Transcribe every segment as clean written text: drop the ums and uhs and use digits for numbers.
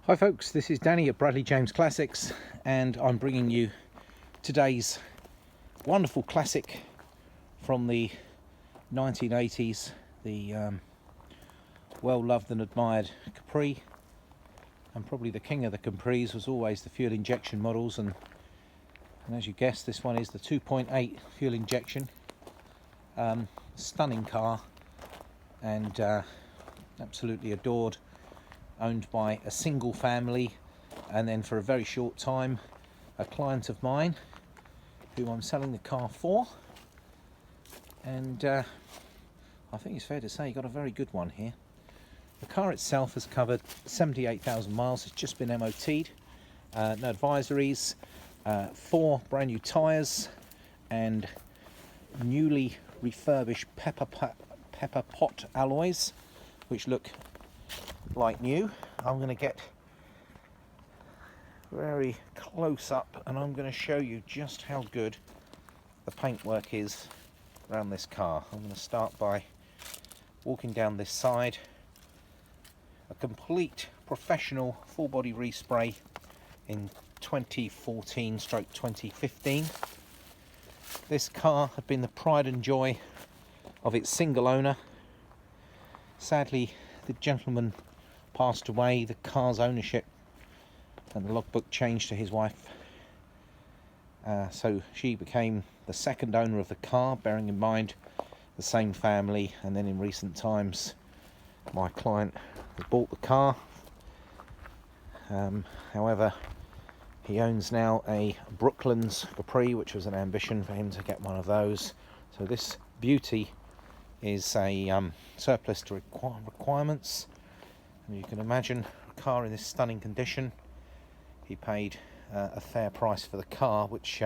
Hi folks, this is Danny at Bradley James Classics, and I'm bringing you today's wonderful classic from the 1980s, the well-loved and admired Capri. And probably the king of the Capris was always the fuel injection models, and as you guessed, this one is the 2.8 fuel injection. Stunning car, and absolutely adored. Owned by a single family, and then for a very short time a client of mine who I'm selling the car for, and I think it's fair to say he got a very good one here. The car itself has covered 78,000 miles. It's just been MOT'd, no advisories, 4 brand new tyres and newly refurbished pepper pot alloys, which look like new. I'm going to get very close up and I'm going to show you just how good the paintwork is around this car. I'm going to start by walking down this side. A complete professional full body respray in 2014/2015. This car had been the pride and joy of its single owner. Sadly, the gentleman passed away. The car's ownership and the logbook changed to his wife, so she became the second owner of the car, bearing in mind the same family. And then in recent times my client has bought the car. However, he owns now a Brooklands Capri, which was an ambition for him to get one of those. So this beauty is a surplus to requirements. And you can imagine a car in this stunning condition. He paid a fair price for the car, which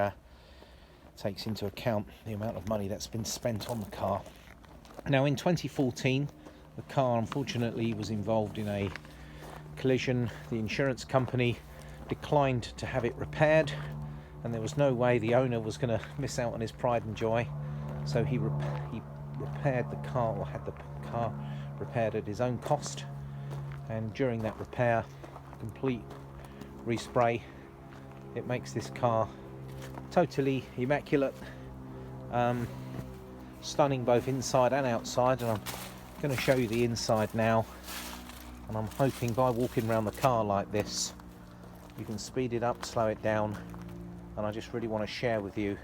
takes into account the amount of money that's been spent on the car. Now in 2014, the car unfortunately was involved in a collision. The insurance company declined to have it repaired, and there was no way the owner was going to miss out on his pride and joy. So he repaired the car, or had the car repaired at his own cost. And during that repair, complete respray, it makes this car totally immaculate, stunning both inside and outside. And I'm going to show you the inside now, and I'm hoping by walking around the car like this you can speed it up, slow it down, and I just really want to share with you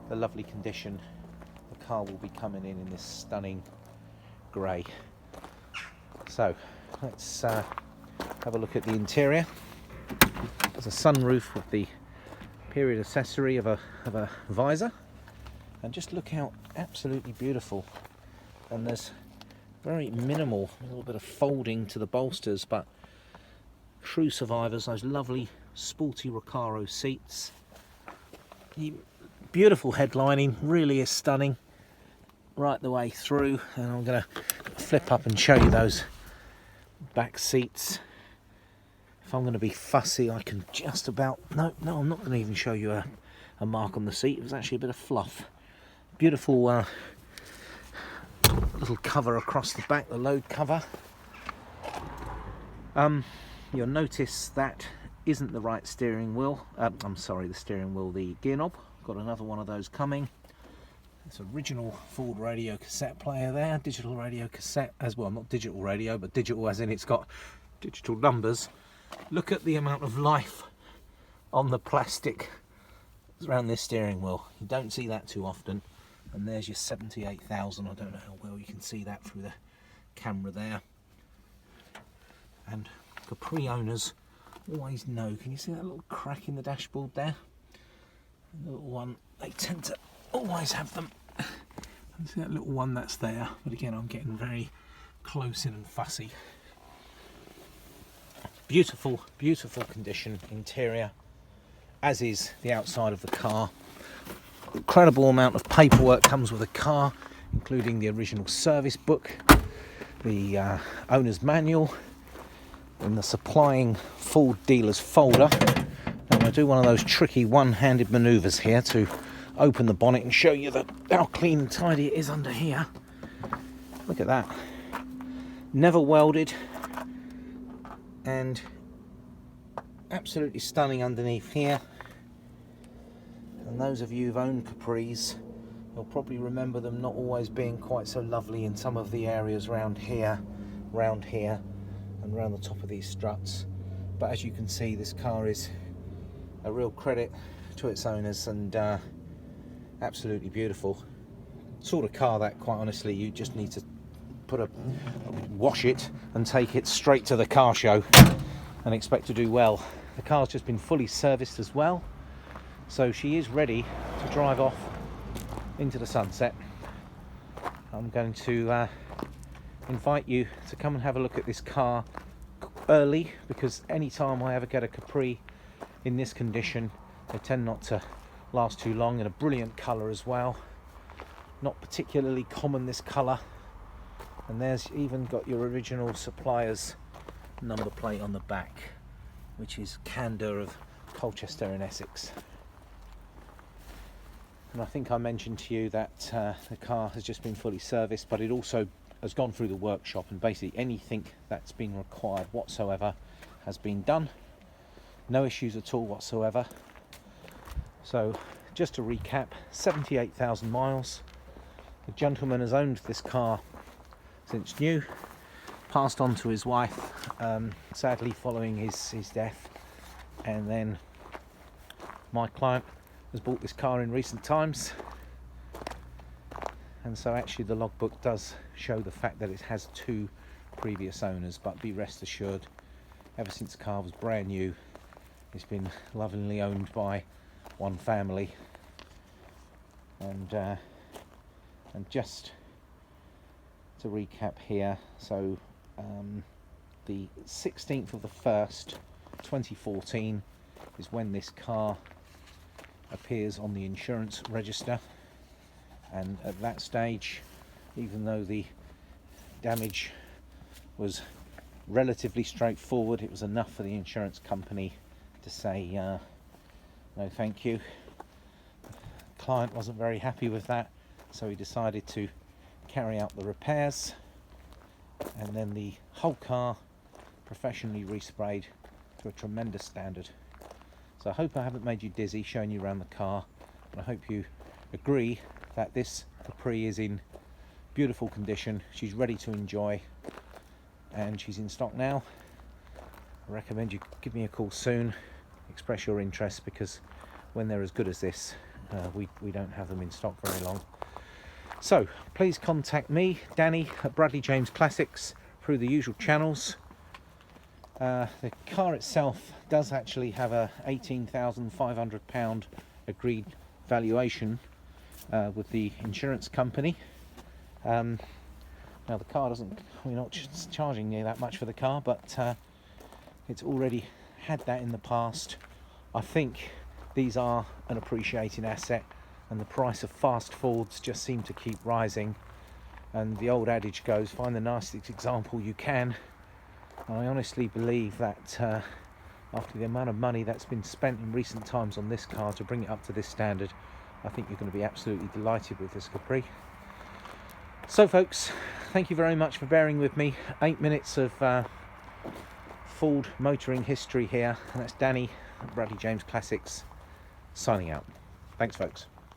the lovely condition the car will be coming in this stunning grey. So let's have a look at the interior. There's a sunroof with the period accessory of a visor, and just look how absolutely beautiful. And there's very minimal, a little bit of folding to the bolsters, but true survivors. Those lovely sporty Recaro seats. The beautiful headlining really is stunning right the way through, and I'm going to flip up and show you those back seats. If I'm going to be fussy, I can just about... No, I'm not going to even show you a mark on the seat. It was actually a bit of fluff. Beautiful little cover across the back, the load cover. You'll notice that isn't the right steering wheel. I'm sorry, the steering wheel, the gear knob. Got another one of those coming. It's original Ford radio cassette player there, digital radio cassette as well, not digital radio, but digital as in it's got digital numbers. Look at the amount of life on the plastic around this steering wheel. You don't see that too often. And there's your 78,000. I don't know how well you can see that through the camera there. And Capri owners always know. Can you see that little crack in the dashboard there? The little one, they tend to always have them. And see that little one that's there, but again I'm getting very close in and fussy. Beautiful, beautiful condition interior, as is the outside of the car. Incredible amount of paperwork comes with the car, including the original service book, the owner's manual, and the supplying Ford dealer's folder. I'm going to do one of those tricky one-handed manoeuvres here to open the bonnet and show you how clean and tidy it is under here. Look at that. Never welded, and absolutely stunning underneath here. And those of you who've owned Capris, you'll probably remember them not always being quite so lovely in some of the areas round here, and round the top of these struts. But as you can see, this car is a real credit to its owners, and absolutely beautiful. Sort of car that, quite honestly, you just need to wash it and take it straight to the car show and expect to do well. The car's just been fully serviced as well, so she is ready to drive off into the sunset. I'm going to invite you to come and have a look at this car early, because anytime I ever get a Capri in this condition, they tend not to last too long. In a brilliant colour as well, not particularly common, this colour. And there's even got your original supplier's number plate on the back, which is Candor of Colchester in Essex. And I think I mentioned to you that the car has just been fully serviced, but it also has gone through the workshop, and basically anything that's been required whatsoever has been done. No issues at all whatsoever. So just to recap, 78,000 miles. The gentleman has owned this car since new, passed on to his wife, sadly following his death, and then my client has bought this car in recent times, and so actually the logbook does show the fact that it has 2 previous owners, but be rest assured, ever since the car was brand new, it's been lovingly owned by one family. And just to recap here, so the 16th of the 1st 2014 is when this car appears on the insurance register, and at that stage, even though the damage was relatively straightforward, it was enough for the insurance company to say no thank you. The client wasn't very happy with that, so he decided to carry out the repairs, and then the whole car professionally resprayed to a tremendous standard. So I hope I haven't made you dizzy showing you around the car, and I hope you agree that this Capri is in beautiful condition. She's ready to enjoy, and she's in stock now. I recommend you give me a call soon, express your interest, because when they're as good as this, we don't have them in stock very long. So please contact me, Danny, at Bradley James Classics through the usual channels. The car itself does actually have a £18,500 agreed valuation with the insurance company. Now the car doesn't, we're not charging you that much for the car, but it's already had that in the past. I think these are an appreciating asset, and the price of fast Fords just seem to keep rising, and the old adage goes, find the nicest example you can. And I honestly believe that after the amount of money that's been spent in recent times on this car to bring it up to this standard, I think you're going to be absolutely delighted with this Capri. So folks, thank you very much for bearing with me. 8 minutes of Ford motoring history here, and that's Danny at Bradley James Classics signing out. Thanks folks.